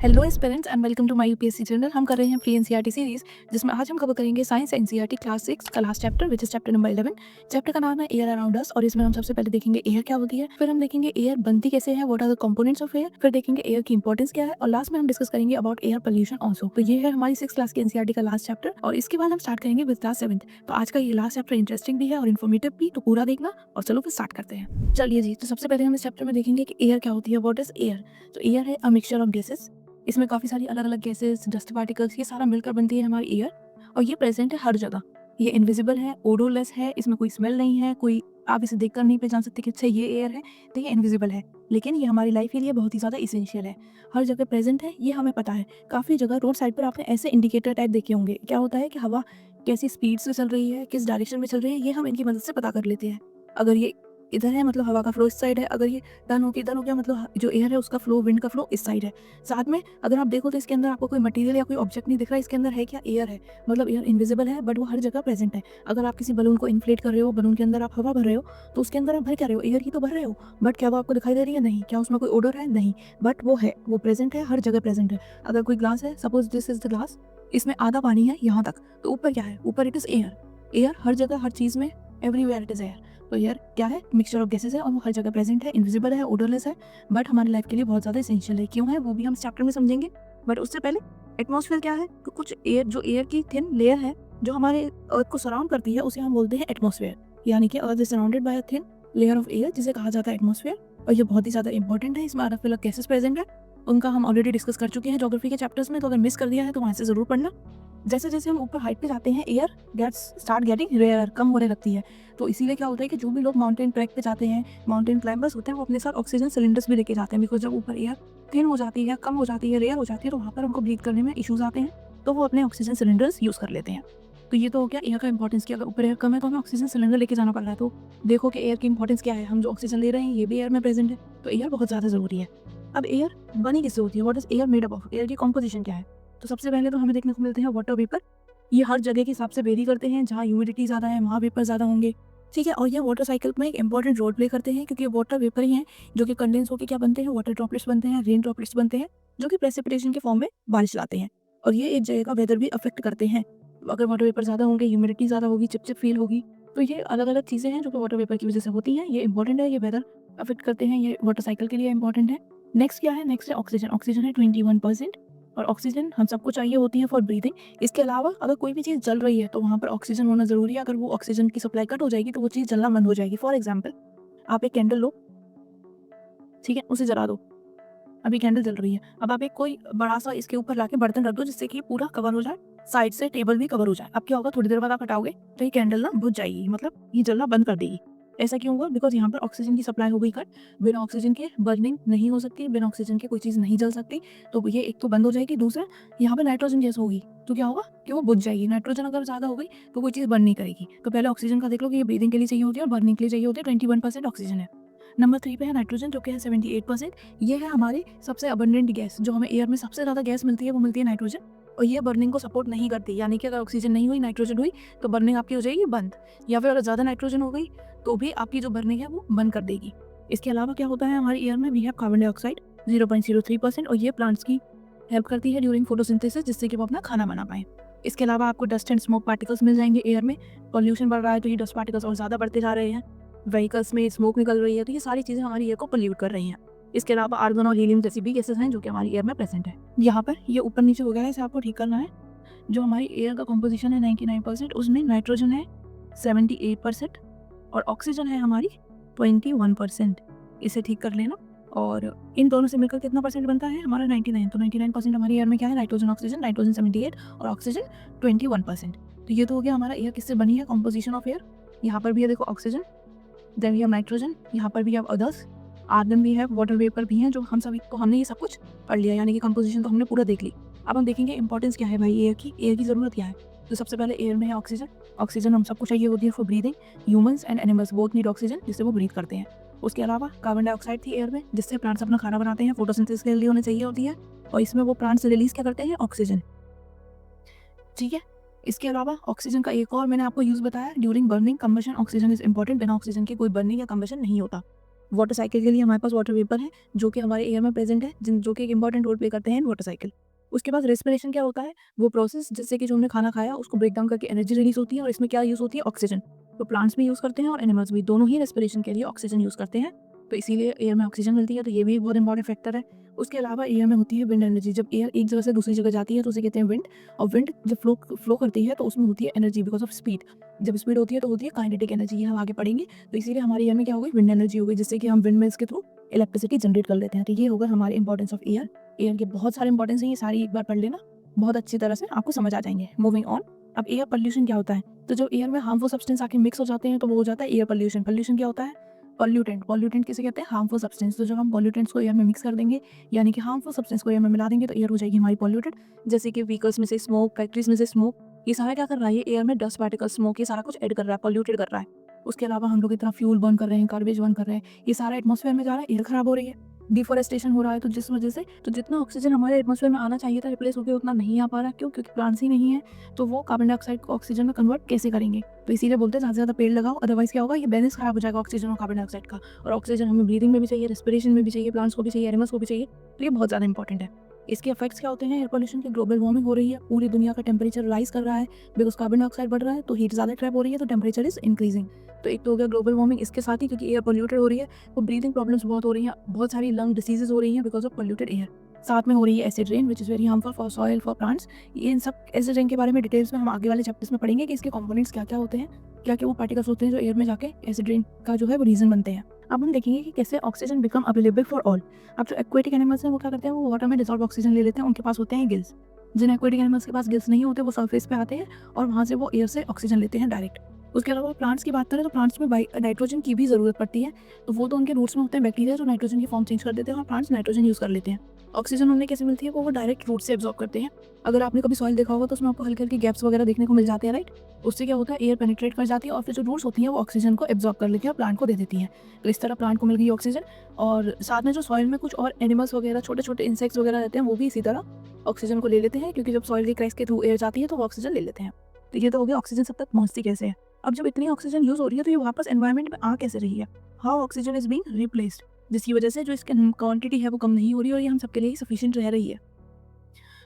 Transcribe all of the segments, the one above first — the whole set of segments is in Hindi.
Hello aspirants and welcome to my UPSC channel. हम कर रहे हैं फ्री एनसीईआरटी सीरीज, जिसमें आज हम कवर करेंगे साइंस एनसीईआरटी क्लास 6 का last chapter which is chapter number 11। Chapter का नाम है एयर अराउंड अस और इसमें हम सबसे पहले देखेंगे एयर क्या होती है, फिर हम देखेंगे एयर बनती कैसे है, what are the components of air, फिर देखेंगे एयर की इंपॉर्टेंस क्या है और लास्ट में हम डिस्कस करेंगे अबाउट एयर पोल्यूशन ऑल्सो। तो ये है हमारी 6 क्लास की एनसीईआरटी का लास्ट चैप्टर और इसके बाद हम स्टार्ट करेंगे विद क्लास 7। तो आज का ये लास्ट चैप्टर इंटरेस्टिंग भी है और इन्फॉर्मेटिव भी, तो पूरा देखना। और चलो फिर स्टार्ट करते हैं। चलिए जी, तो सबसे पहले हम इस चैप्टर में देखेंगे कि एयर क्या होती है, व्हाट इज एयर। तो एयर है अ मिक्सचर ऑफ गैसेस। इसमें काफ़ी सारी अलग अलग गैसेस, डस्ट पार्टिकल्स, ये सारा मिलकर बनती है हमारी एयर। और ये प्रेजेंट है हर जगह। ये इनविजिबल है, ओडोरलेस है, इसमें कोई स्मेल नहीं है, कोई आप इसे देखकर नहीं पहचान सकते कि अच्छा ये एयर है। तो ये इनविजिबल है, लेकिन ये हमारी लाइफ के लिए बहुत ही ज़्यादा इसेंशियल है। हर जगह प्रेजेंट है, ये हमें पता है। काफ़ी जगह रोड साइड पर आपने ऐसे इंडिकेटर टाइप देखे होंगे। क्या होता है कि हवा कैसी स्पीड से चल रही है, किस डायरेक्शन में चल रही है, ये हम इनकी मदद से पता कर लेते हैं। अगर ये इधर है मतलब हवा का फ्लो इस साइड है, अगर ये टर्न होकर इधर हो गया मतलब जो एयर है उसका फ्लो, विंड का फ्लो इस साइड है। साथ में अगर आप देखो तो इसके अंदर आपको कोई मटेरियल या कोई ऑब्जेक्ट नहीं दिख रहा, इसके अंदर है क्या, एयर है। मतलब एयर इनविजिबल है बट वो हर जगह प्रेजेंट है। अगर आप किसी बलून को इन्फ्लेट कर रहे हो, बलून के अंदर आप हवा भर रहे हो, तो उसके अंदर आप भर क्या रहे हो, एयर ही तो भर रहे हो। बट क्या वो आपको दिखाई दे रही है? नहीं। क्या उसमें कोई ओडर है? नहीं। बट वो है, वो प्रेजेंट है, हर जगह प्रेजेंट है। अगर कोई ग्लास है, suppose this is the glass, इसमें आधा पानी है यहाँ तक, तो ऊपर क्या है? ऊपर इट इज एयर। एयर हर जगह, हर चीज में, एवरीवेयर इट इज एयर। तो एयर क्या है? मिक्सचर ऑफ गैसेस है और वो हर जगह प्रेजेंट है, इनविजिबल है, ओडरलेस है, बट हमारी लाइफ के लिए बहुत ज़्यादा एसेंशियल है। क्यों है वो भी हम इस चैप्टर में समझेंगे। बट उससे पहले एटमॉस्फेयर क्या है? कि कुछ एयर, जो एयर की थिन लेयर है जो हमारे अर्थ को सराउंड करती है, उसे हम बोलते हैं एटमॉस्फेयर। यानी कि earth is surrounded by a thin layer of air, जिसे कहा जाता है एटमॉस्फेयर। और ये बहुत ही ज़्यादा इंपॉर्टेंट है। इसमें अलग अलग गैसेस प्रेजेंट है, उनका हम ऑलरेडी डिस्कस कर चुके हैं ज्योग्राफी के चैप्टर्स में। तो अगर मिस कर दिया है तो वहाँ से ज़रूर पढ़ना। जैसे जैसे हम ऊपर हाइट पे जाते हैं, air gas start getting rare, कम होने लगती है। तो इसीलिए क्या होता है कि जो भी लोग माउंटेन ट्रैक पे जाते हैं, माउंटेन क्लाइंबर्स होते हैं, वो अपने साथ ऑक्सीजन सिलेंडर्स भी लेके जाते हैं। बिकॉज जब ऊपर एयर थिन हो जाती है, कम हो जाती है, रेयर हो जाती है, तो वहाँ पर उनको ब्रीथ करने में इशूज आते हैं, तो वो अपने ऑक्सीजन सिलेंडर्स यूज़ कर लेते हैं। तो ये तो हो गया एयर का इंपॉर्टेंस की। अगर ऊपर एयर कम है तो हमें ऑक्सीजन सिलेंडर लेके जाना पड़ रहा है। तो देखो कि एयर की इंपॉर्टेंस क्या है। हम जो ऑक्सीजन ले रहे हैं ये भी एयर में प्रेजेंट है, तो एयर बहुत ज़्यादा ज़रूरी है। अब एयर बनी किससे होती है, what is air made up of, air की कॉम्पोजिशन क्या है। तो सबसे पहले तो हमें देखने को मिलते हैं वाटर वेपर। ये हर जगह के हिसाब से वेरी करते हैं, जहाँ ह्यूमिडिटी ज़्यादा है वहाँ वेपर ज़्यादा होंगे, ठीक है। और ये वाटर साइकिल में एक इंपॉर्टेंट रोल प्ले करते हैं, क्योंकि वाटर वेपर ही हैं जो कि कंडेंस होकर क्या बनते हैं, वाटर ड्रॉपलेट्स बनते हैं, रेन ड्रॉपलेट्स बनते हैं, जो कि प्रेसिपिटेशन के फॉर्म में बारिश लाते हैं। और ये एक जगह का वेदर भी अफेक्ट करते हैं। अगर वाटर वेपर ज़्यादा होंगे, ह्यूमिडिटी ज़्यादा होगी, चिपचिप फील होगी, तो ये अलग अलग चीज़ें हैं जो कि वाटर वेपर की वजह से होती हैं। ये इंपॉर्टेंट है, ये वेदर अफेक्ट करते हैं, ये वाटर साइकिल के लिए इंपॉर्टेंट है। नेक्स्ट क्या है? नेक्स्ट है ऑक्सीजन। ऑक्सीजन है 21%। और ऑक्सीजन हम सबको चाहिए होती है फॉर ब्रीदिंग। इसके अलावा अगर कोई भी चीज़ जल रही है तो वहाँ पर ऑक्सीजन होना ज़रूरी है। अगर वो ऑक्सीजन की सप्लाई कट हो जाएगी तो वो चीज़ जलना बंद हो जाएगी। फॉर एग्जाम्पल, आप एक कैंडल लो, ठीक है, उसे जला दो। अभी कैंडल जल रही है, अब आप एक कोई बड़ा सा इसके ऊपर लाके बर्तन रख दो, जिससे कि पूरा कवर हो जाए, साइड से टेबल भी कवर हो जाए। अब क्या होगा, थोड़ी देर बाद आप हटाओगे तो ये कैंडल ना बुझ जाएगी, मतलब ये जलना बंद कर देगी। ऐसा क्यों हुआ? बिकॉज यहाँ पर ऑक्सीजन की सप्लाई हो गई कट। बिना ऑक्सीजन के बर्निंग नहीं हो सकती, बिना ऑक्सीजन के कोई चीज़ नहीं जल सकती। तो ये एक तो बंद हो जाएगी, दूसरा यहाँ पर नाइट्रोजन गैस होगी, तो क्या होगा कि वो बुझ जाएगी। नाइट्रोजन अगर ज़्यादा हो गई तो कोई चीज़ बर्न नहीं करेगी। तो पहले ऑक्सीजन का देख लो कि ये ब्रीदिंग के लिए चाहिए होती है और बर्निंग के लिए चाहिए होती है। 21% ऑक्सीजन है। नंबर 3 पे है नाइट्रोजन, जो कि है 78%। ये है हमारी सबसे अबंडेंट गैस। जो हमें एयर में सबसे ज़्यादा गैस मिलती है वो मिलती है नाइट्रोजन। और ये बर्निंग को सपोर्ट नहीं करती, यानी कि अगर ऑक्सीजन नहीं हुई, नाइट्रोजन हुई, तो बर्निंग आपकी हो जाएगी बंद। या फिर अगर ज़्यादा नाइट्रोजन हो गई तो भी आपकी जो बर्निंग है वो बंद कर देगी। इसके अलावा क्या होता है हमारी एयर में, वी हैव कार्बन डाइऑक्साइड 0.03%, और ये प्लांट्स की हेल्प करती है ड्यूरिंग फोटोसिंथेसिस, जिससे कि वो अपना खाना बना पाए। इसके अलावा आपको डस्ट एंड स्मोक पार्टिकल्स मिल जाएंगे एयर में। पॉल्यूशन बढ़ रहा है तो ये डस्ट पार्टिकल्स और ज़्यादा बढ़ते जा रहे हैं। व्हीकल्स में स्मोक निकल रही है, तो ये सारी चीज़ें हमारी एयर को पोल्यूट कर रही हैं। इसके अलावा आर्गन और हीलियम जैसी भी गैसेस हैं जो कि हमारी एयर में प्रेजेंट है। यहाँ पर ये ऊपर नीचे हो गया है, इसे आपको ठीक करना है। जो हमारी एयर का कंपोजिशन है 99%, उसमें नाइट्रोजन है 78% और ऑक्सीजन है हमारी 21%। इसे ठीक कर लेना। और इन दोनों से मिलकर कितना परसेंट बनता है हमारा? 99। तो 99% हमारी एयर में क्या है? Nitrogen, oxygen. नाइट्रोजन 78 और ऑक्सीजन 21%। तो ये तो हो गया हमारा एयर किससे बनी है, कॉम्पोजिशन ऑफ एयर। यहाँ पर भी है देखो oxygen, then we have nitrogen, यहाँ पर भी हैव अदर्स, आर्गन भी है, वाटर वेपर भी हैं, जो हम सभी को, हमने ये सब कुछ पढ़ लिया, यानी कि कंपोजिशन तो हमने पूरा देख ली। अब हम देखेंगे इंपॉर्टेंस क्या है भाई एयर की, एयर की ज़रूरत क्या है। तो सबसे पहले एयर में है ऑक्सीजन। ऑक्सीजन हम सबको चाहिए होती है for breathing. Humans and animals both need oxygen, जिससे वो ब्रीथ करते हैं। उसके अलावा कार्बन डाइऑक्साइड थी एयर में, जिससे प्लांट्स अपना खाना बनाते हैं, फोटोसिंथेसिस के लिए उन्हें चाहिए होती है। और इसमें वो प्लांट्स रिलीज क्या करते हैं? ऑक्सीजन, ठीक है। इसके अलावा ऑक्सीजन का एक और मैंने आपको यूज़ बताया, during burning combustion oxygen is important. बिना ऑक्सीजन के कोई बर्निंग या कम्बशन नहीं होता। वाटर साइकिल के लिए हमारे पास वाटर वेपर है जो कि हमारे एयर में प्रेजेंट है, जो कि एक इंपॉर्टेंट रोल प्ले करते हैं इन वाटर साइकिल। उसके बाद रेस्पिरेशन क्या होता है, वो प्रोसेस जिससे कि जो हमने खाना खाया उसको ब्रेक डाउन करके एनर्जी रिलीज होती है, और इसमें क्या यूज़ होती है, ऑक्सीजन। तो प्लांट्स भी यूज़ करते हैं और एनिमल्स भी, दोनों ही रेस्पिरेशन के लिए ऑक्सीजन यूज़ करते हैं, तो इसीलिए एयर में ऑक्सीजन मिलती है, तो ये भी एक बहुत इंपॉर्टेंट फैक्टर है। उसके अलावा एयर में होती है विंड एनर्जी। जब एयर एक जगह से दूसरी जगह जाती है तो उसे कहते हैं विंड, और विंड जब फ्लो करती है तो उसमें होती है एनर्जी बिकॉज ऑफ स्पीड। जब स्पीड होती है तो होती है काइनेटिक एनर्जी, ये हम आगे पढ़ेंगे। तो इसीलिए हमारे एयर में क्या होगी, विंड एनर्जी होगी, जिससे कि हम विंड मिल्स के थ्रू इलेक्ट्रिसिटी जनरेट कर लेते हैं। तो ये होगा हमारे इंपॉर्टेंस ऑफ एयर। एयर के बहुत सारे इंपॉर्टेंस हैं, ये सारी एक बार पढ़ लेना, बहुत अच्छी तरह से आपको समझ आ जाएंगे। मूविंग ऑन, अब एयर पोल्यूशन क्या होता है, तो जो एयर में हार्मफुल सब्सटेंस आके मिक्स हो जाते हैं तो वो हो जाता है एयर पोल्यूशन। पोल्यूशन क्या होता है, पॉल्यूटेंट। पॉल्यूटेंट किसे कहते हैं, हार्मफुल सब्सटेंस। तो जब हम पॉल्यूटेंट्स को एयर में मिक्स कर देंगे, यानी कि हार्मफुल सब्सटेंस को एयर में मिला देंगे, तो एयर हो जाएगी हमारी पॉल्यूटेड। जैसे कि व्हीकल्स में से स्मोक, फैक्ट्रीज में से स्मोक, ये सारा क्या कर रहा है, ये एयर में डस्ट पार्टिकल, स्मोक, ये सारा कुछ ऐड कर रहा है, पॉल्यूटेड कर रहा है। उसके अलावा हम लोग इतना फ्यूल बर्न कर रहे हैं, गार्बेज बर्न कर रहे हैं, ये सारा एटमॉस्फेयर में जा रहा है, एयर खराब हो रही है। डिफोरेस्टेशन हो रहा है, तो जिस वजह से तो जितना ऑक्सीजन हमारे एटमॉस्फेयर में आना चाहिए था रिप्लेस होकर, उतना नहीं आ पा रहा है। क्यों, क्योंकि प्लांट्स ही नहीं है, तो वो कार्बन डाइऑक्साइड को ऑक्सीजन में कन्वर्ट कैसे करेंगे। तो इसीलिए बोलते हैं ज़्यादा से ज़्यादा पेड़ लगाओ, अदरवाइज क्या होगा, ये बैलेंस खराब हो जाएगा ऑक्सीजन और कार्बन डाइऑक्साइड का। और ऑक्सीजन हमें ब्रीदिंग में भी चाहिए, रेस्पिरेशन में भी चाहिए, प्लांट्स को भी चाहिए, एनिमल्स को भी चाहिए, तो ये बहुत ज़्यादा इंपॉर्टेंट है। इसके इफेक्ट्स क्या होते हैं, एयर पोल्यूशन की ग्लोबल वार्मिंग हो रही है, पूरी दुनिया का टेम्परेचर राइज कर रहा है, बिकॉज कार्बन डाइऑक्साइड बढ़ रहा है, तो हीट ज़्यादा ट्रैप हो रही है, तो टेम्परेचर इज इंक्रीजिंग। तो एक तो हो गया ग्लोबल वार्मिंग, इसके साथ ही क्योंकि एयर पोल्यूटेड हो रही है तो ब्रीदिंग प्रॉब्लम्स बहुत हो रही हैं, बहुत सारी लंग डिसीजेज हो रही हैं बिकॉज ऑफ पोल्यूटेड एयर। साथ में हो रही है acid rain which is very harmful for soil, for plants. ये इन सब एसिड रेन के बारे में डिटेल्स में हम आगे वाले चैप्टर्स में पढ़ेंगे कि इसके कंपोनेंट्स क्या क्या होते हैं, क्या क्या वो पार्टिकल्स होते हैं जो एयर में जाके एसिड रेन का जो है वो रीजन बनते हैं। अब हम देखेंगे कि कैसे oxygen become available for all. अब जो एक्वेटिक एनिमल्स हैं वो क्या करते हैं, वो वाटर में डिसॉल्व ऑक्सीजन ले लेते हैं, उनके पास होते हैं गिल्स। जिन एक्वेटिक एनिमल्स के पास गिल्स नहीं होते वो सरफेस पे आते हैं और वहाँ से वो एयर से ऑक्सीजन लेते हैं डायरेक्ट। उसके अलावा प्लांट्स की बात करें तो प्लांट्स में नाइट्रोजन की भी ज़रूरत पड़ती है, तो वो तो उनके रूट्स में होते हैं बैक्टीरिया जो नाइट्रोजन की फॉर्म चेंज कर देते हैं और प्लांट्स नाइट्रोजन यूज़ कर लेते हैं। ऑक्सीजन उन्हें कैसे मिलती है, वो डायरेक्ट रूट से एब्जॉर्ब करते हैं। अगर आपने कभी सॉइल देखा होगा तो उसमें आपको हल्के हल्के गैप्स वगैरह देखने को मिल जाते हैं, राइट। उससे क्या होता है, एयर पेनिट्रेट कर जाती है और फिर जो रूट्स होती हैं वो ऑक्सीजन को एब्जॉर्ब कर लेती है और प्लांट को दे देती हैं। तो इस तरह प्लांट को मिल गई ऑक्सीजन, और साथ में जो सॉइल में कुछ और एनिमल्स वगैरह, छोटे छोटे इंसेक्ट्स वगैरह रहते हैं, वो भी इसी तरह ऑक्सीजन को ले लेते हैं, क्योंकि जब सॉइल के क्रैक्स के थ्रू एयर जाती है तो वो ऑक्सीजन ले लेते हैं। तो ये तो हो गया ऑक्सीजन सब तक पहुँचती कैसे है। अब जब इतनी ऑक्सीजन यूज़ हो रही है तो ये वापस एनवायरनमेंट में आ कैसे रही है, how oxygen is being replaced, जिसकी वजह से जो इसकी क्वांटिटी है वो कम नहीं हो रही और ये हम सबके लिए सफिशिएंट रह रही है।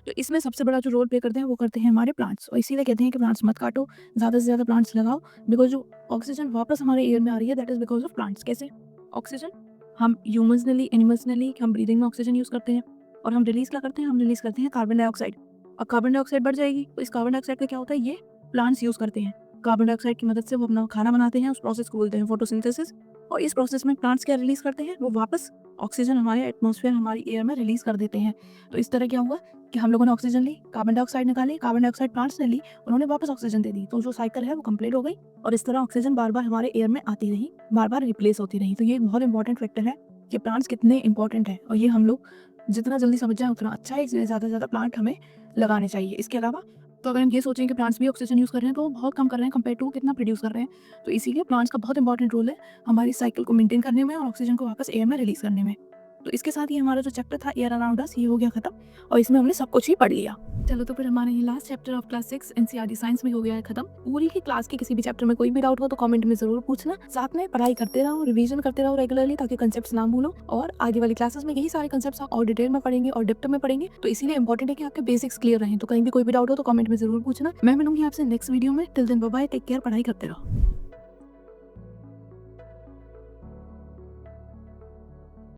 तो इसमें सबसे बड़ा जो रोल प्ले करते हैं वो करते हैं हमारे प्लांट्स, और इसीलिए कहते हैं कि प्लांट्स मत काटो, ज़्यादा से ज़्यादा प्लांट्स लगाओ, बिकॉज जो ऑक्सीजन वापस हमारे एयर में आ रही है that is because of plants. कैसे, ऑक्सीजन हम ह्यूमन्सनली, एनिमल्सनली हम ब्रीदिंग में ऑक्सीजन यूज़ करते हैं, और हम रिलीज क्या करते हैं, हम रिलीज करते हैं कार्बन डाइऑक्साइड। अब कार्बन डाइऑक्साइड बढ़ जाएगी तो इस कार्बन डाइऑक्साइड का क्या होता है, ये प्लांट्स यूज़ करते हैं। कार्बन डाइऑक्साइड की मदद से वो अपना खाना बनाते हैं, उस प्रोसेस को बोलते हैं फोटोसिंथेसिस, और इस प्रोसेस में प्लांट्स क्या रिलीज करते हैं, वो वापस ऑक्सीजन हमारे एटमॉस्फेयर, हमारी एयर में रिलीज कर देते हैं। तो इस तरह क्या हुआ कि हम लोगों ने ऑक्सीजन ली, कार्बन डाइऑक्साइड निकाली, कार्बन डाइऑक्साइड प्लांट्स ने ली, उन्होंने वापस ऑक्सीजन दे दी, तो जो साइकिल है वो कंप्लीट हो गई, और इस तरह ऑक्सीजन बार बार हमारे एयर में आती रही, बार बार रिप्लेस होती रही। तो ये एक बहुत इंपॉर्टेंट फैक्टर है कि प्लांट्स कितने इंपॉर्टेंट है, और ये हम लोग जितना जल्दी समझ जाए उतना अच्छा है, इसलिए ज़्यादा से ज़्यादा प्लांट हमें लगाने चाहिए। इसके अलावा तो अगर हम ये सोचें कि प्लांट्स भी ऑक्सीजन यूज़ कर रहे हैं तो वो बहुत कम कर रहे हैं कंपेयर टू कितना प्रोड्यूस कर रहे हैं। तो इसीलिए प्लांट्स का बहुत इंपॉर्टेंट रोल है हमारी साइकिल को मेंटेन करने में और ऑक्सीजन को वापस एयर में रिलीज करने में। तो इसके साथ ही हमारा जो चैप्टर था एयर अराउंड अस, ये हो गया खत्म, और इसमें हमने सब कुछ ही पढ़ लिया। चलो तो फिर हमारा ये last chapter of class 6 NCERT science में हो गया है खत्म। पूरी की क्लास के किसी भी चैप्टर में कोई भी डाउट हो तो कमेंट में जरूर पूछना। साथ में पढ़ाई करते रहो, रिवीजन करते रहो रेगुलरली, ताकि कंसेप्ट्स ना भूलो, और आगे वाली क्लासेस में यही सारे कंसेप्ट्स आप और डिटेल में पढ़ेंगे और डेप्थ में पढ़ेंगे। तो इसीलिए इंपॉर्टेंट है कि आपके बेसिक्स क्लियर रहें। तो कहीं भी कोई भी डाउट हो तो कमेंट में जरूर पूछना। मैं मिलूंगी आपसे नेक्स्ट वीडियो में। Till then bye bye, take care, पढ़ाई करते रहो।